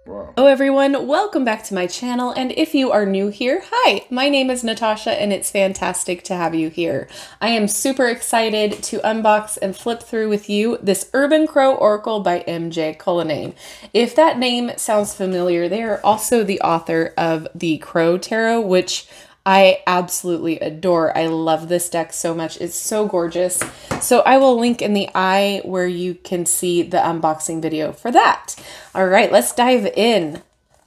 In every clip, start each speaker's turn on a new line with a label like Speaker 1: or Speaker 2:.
Speaker 1: Hello everyone, welcome back to my channel, and if you are new here, hi, my name is Natasha and it's fantastic to have you here. I am super excited to unbox and flip through with you this Urban Crow Oracle by MJ Cullinane. If that name sounds familiar, they are also the author of the Crow Tarot, which I absolutely adore. I love this deck so much. It's so gorgeous. So I will link in the eye where you can see the unboxing video for that. All right, let's dive in.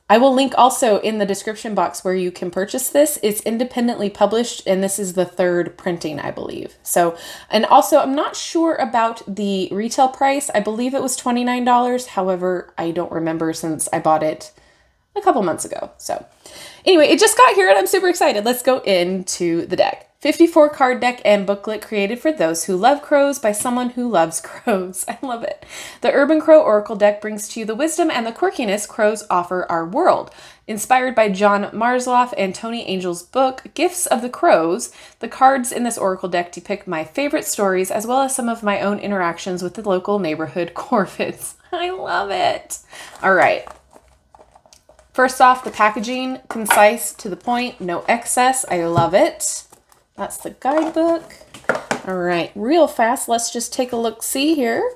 Speaker 1: I will link also in the description box where you can purchase this. It's independently published, and this is the third printing, I believe. So, and also I'm not sure about the retail price. I believe it was $29. However, I don't remember since I bought it a couple months ago. So anyway, it just got here and I'm super excited. Let's go into the deck. 54 card deck and booklet created for those who love crows by someone who loves crows. I love it. The Urban Crow Oracle deck brings to you the wisdom and the quirkiness crows offer our world. Inspired by John Marsloff and Tony Angel's book, Gifts of the Crows, the cards in this Oracle deck depict my favorite stories as well as some of my own interactions with the local neighborhood corvids. I love it. All right. First off, the packaging, concise, to the point, no excess. I love it. That's the guidebook. All right, real fast, let's just take a look-see here.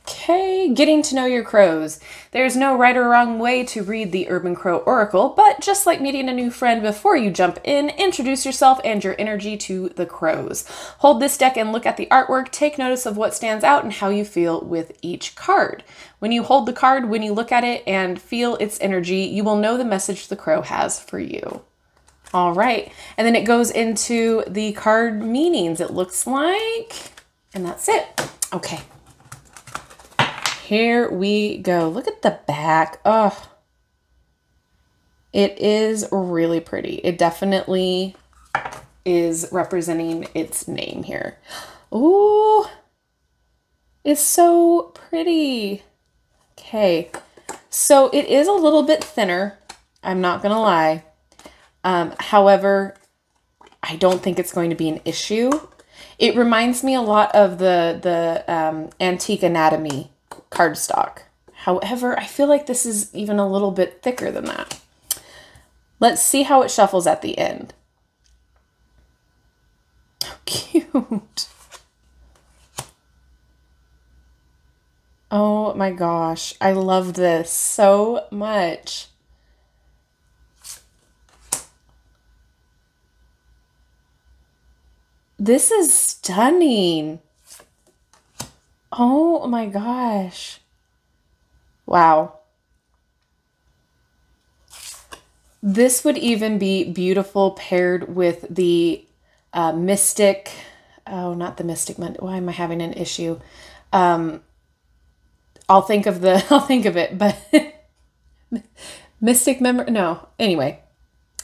Speaker 1: Okay, getting to know your crows. There's no right or wrong way to read the Urban Crow Oracle, but just like meeting a new friend before you jump in, introduce yourself and your energy to the crows. Hold this deck and look at the artwork, take notice of what stands out and how you feel with each card. When you hold the card, when you look at it and feel its energy, you will know the message the crow has for you. All right, and then it goes into the card meanings, it looks like, and that's it. Okay. Here we go. Look at the back. Oh, it is really pretty. It definitely is representing its name here. Ooh, it's so pretty. Okay, so it is a little bit thinner. I'm not gonna lie. However, I don't think it's going to be an issue. It reminds me a lot of the Antique Anatomy cardstock. However, I feel like this is even a little bit thicker than that. Let's see how it shuffles at the end. How cute. Oh my gosh, I love this so much. This is stunning. Oh my gosh. Wow. This would even be beautiful paired with the Mystic. Oh, not the Mystic Monday. Why am I having an issue? I'll think of it, but Mystic Memory. No. Anyway,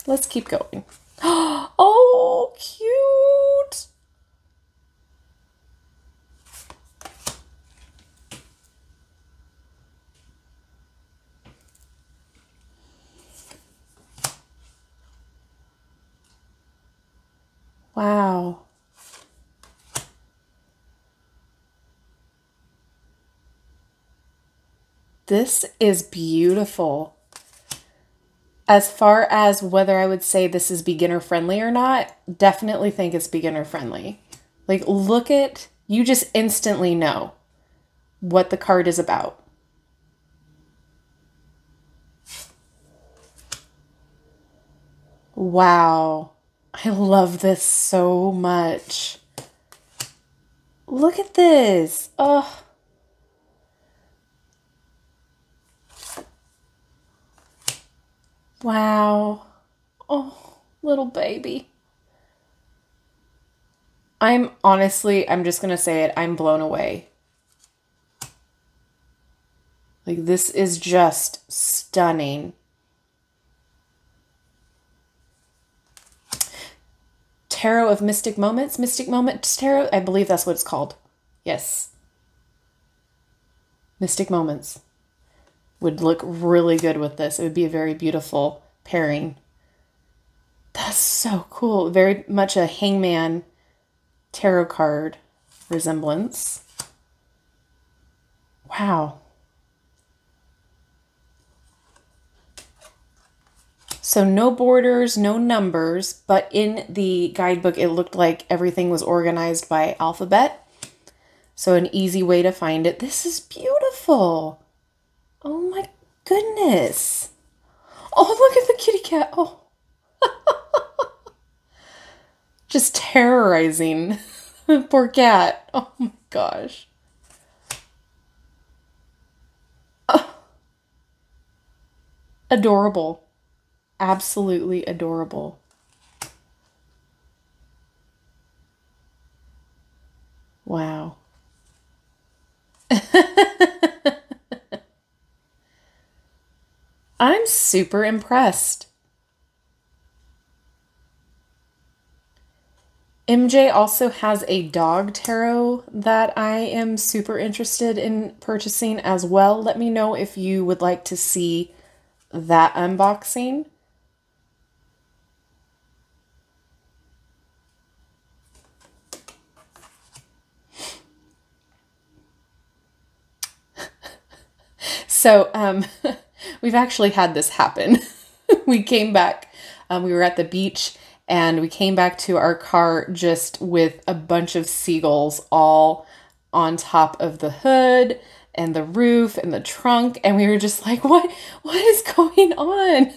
Speaker 1: let's keep going. Oh, cute. Wow. This is beautiful. As far as whether I would say this is beginner friendly or not, definitely think it's beginner friendly. Like, look at, you just instantly know what the card is about. Wow. I love this so much. Look at this. Oh. Wow. Oh, little baby. I'm just going to say it, I'm blown away. Like, this is just stunning. Tarot of Mystic Moments. Mystic Moments Tarot. I believe that's what it's called. Yes. Mystic Moments. Would look really good with this. It would be a very beautiful pairing. That's so cool. Very much a hangman tarot card resemblance. Wow. So no borders, no numbers, but in the guidebook, it looked like everything was organized by alphabet. So an easy way to find it. This is beautiful. Oh my goodness. Oh, look at the kitty cat. Oh. Just terrorizing the poor cat. Oh my gosh. Oh. Adorable. Absolutely adorable. Wow. I'm super impressed. MJ also has a dog tarot that I am super interested in purchasing as well. Let me know if you would like to see that unboxing. So, we've actually had this happen. We came back, we were at the beach and we came back to our car just with a bunch of seagulls all on top of the hood and the roof and the trunk. And we were just like, what is going on?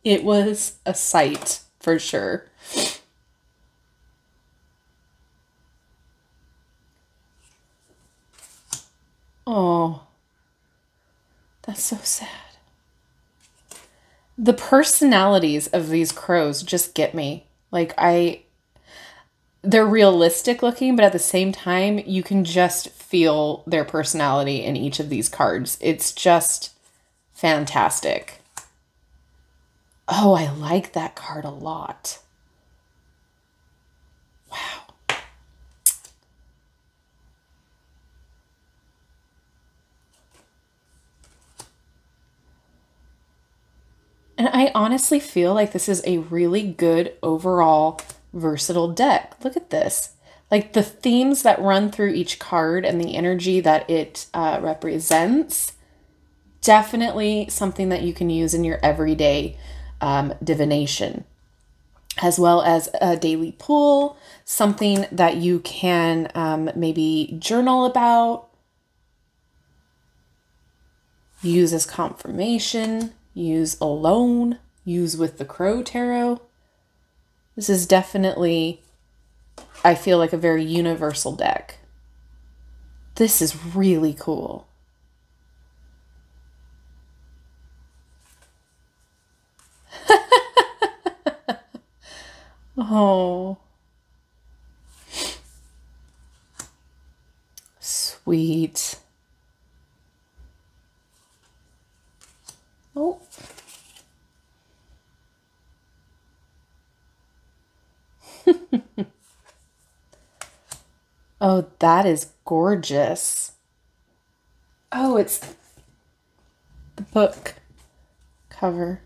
Speaker 1: It was a sight for sure. Oh, that's so sad. The personalities of these crows just get me. Like they're realistic looking, but at the same time, you can just feel their personality in each of these cards. It's just fantastic. Oh, I like that card a lot. Wow. And I honestly feel like this is a really good overall versatile deck. Look at this. Like the themes that run through each card and the energy that it represents, definitely something that you can use in your everyday divination, as well as a daily pull, something that you can maybe journal about, use as confirmation, use alone, use with the Crow Tarot. This is definitely, I feel like, a very universal deck. This is really cool. Oh. Sweet. Oh. Oh, that is gorgeous. Oh, it's the book cover.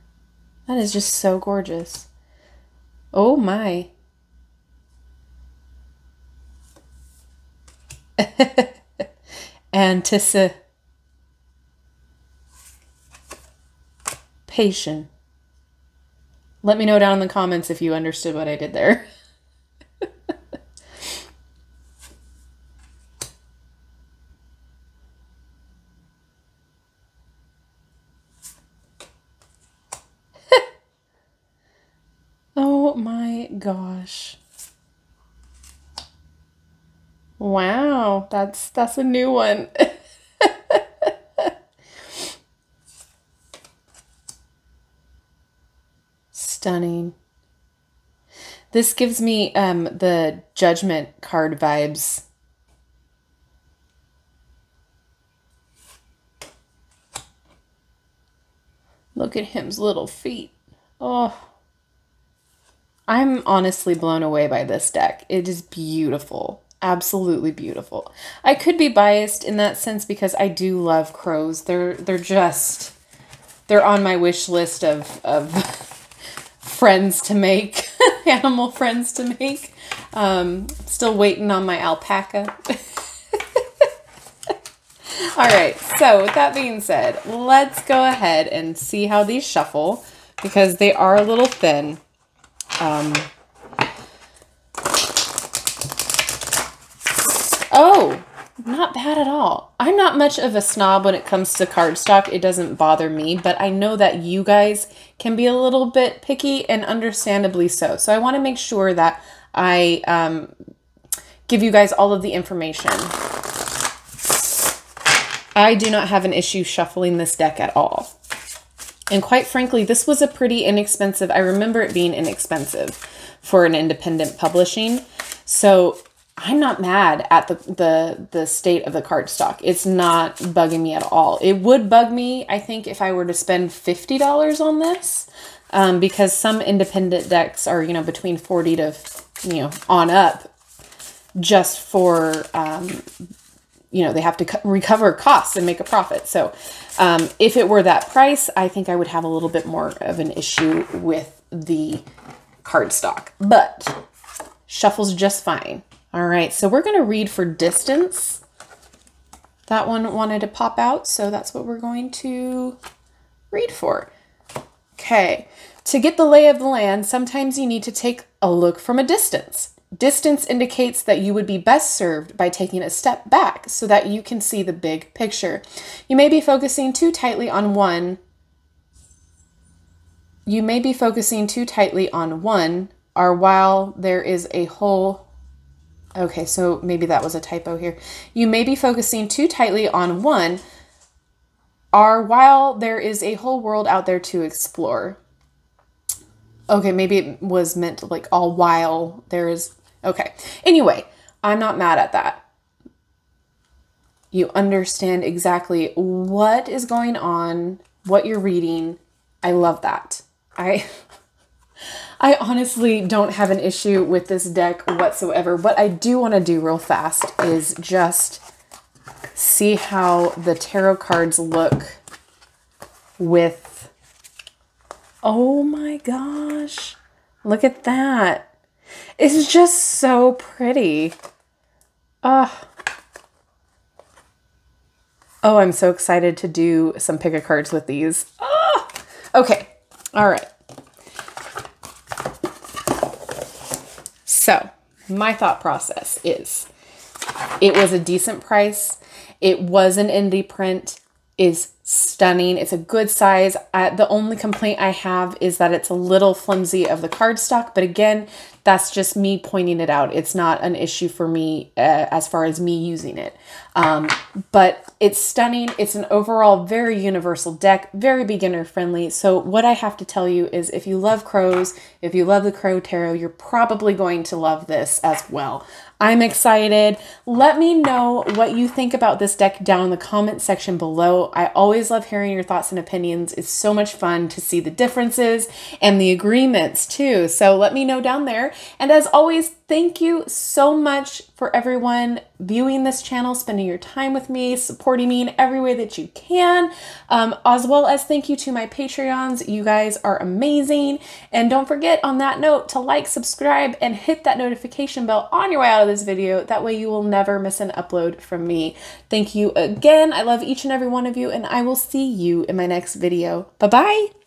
Speaker 1: That is just so gorgeous. Oh my. Anticipation. Let me know down in the comments if you understood what I did there. Oh my gosh. Wow, that's a new one. Stunning. This gives me the Judgment card vibes. Look at him's little feet. Oh. I'm honestly blown away by this deck. It is beautiful. Absolutely beautiful. I could be biased in that sense because I do love crows. They're on my wish list of friends to make, animal friends to make. Still waiting on my alpaca. All right, so with that being said, let's go ahead and see how these shuffle because they are a little thin. Oh, not bad at all. I'm not much of a snob when it comes to cardstock. It doesn't bother me, but I know that you guys can be a little bit picky and understandably so. So I want to make sure that I give you guys all of the information. I do not have an issue shuffling this deck at all. And quite frankly, this was a pretty inexpensive, I remember it being inexpensive for an independent publishing. So I'm not mad at the state of the cardstock. It's not bugging me at all. It would bug me, I think, if I were to spend $50 on this, because some independent decks are, you know, between 40 to, you know, on up just for, you know, they have to recover costs and make a profit. So if it were that price, I think I would have a little bit more of an issue with the cardstock, but shuffles just fine. All right, so we're going to read for distance. That one wanted to pop out, so that's what we're going to read for. Okay, to get the lay of the land, sometimes you need to take a look from a distance. Distance indicates that you would be best served by taking a step back so that you can see the big picture. You may be focusing too tightly on one. Or while there is a whole... Okay, so maybe that was a typo here. You may be focusing too tightly on one, or while there is a whole world out there to explore. Okay, maybe it was meant like all while there is... Okay, anyway, I'm not mad at that. You understand exactly what is going on, what you're reading. I love that. I honestly don't have an issue with this deck whatsoever. What I do want to do real fast is just see how the tarot cards look with... Oh my gosh. Look at that. It's just so pretty. Oh, I'm so excited to do some pick-a-cards with these. Oh, okay. All right. So my thought process is it was a decent price. It was an indie print. Is stunning. It's a good size. The only complaint I have is that it's a little flimsy of the cardstock, but again, that's just me pointing it out. It's not an issue for me as far as me using it. But it's stunning. It's an overall very universal deck, very beginner friendly. So what I have to tell you is if you love crows, if you love the Crow Tarot, you're probably going to love this as well. I'm excited. Let me know what you think about this deck down in the comment section below. I always love hearing your thoughts and opinions. It's so much fun to see the differences and the agreements too. So let me know down there. And as always, thank you so much for everyone viewing this channel, spending your time with me, supporting me in every way that you can, as well as thank you to my Patreons. You guys are amazing. And don't forget on that note to like, subscribe, and hit that notification bell on your way out of this video. That way you will never miss an upload from me. Thank you again. I love each and every one of you, and I will see you in my next video. Bye-bye.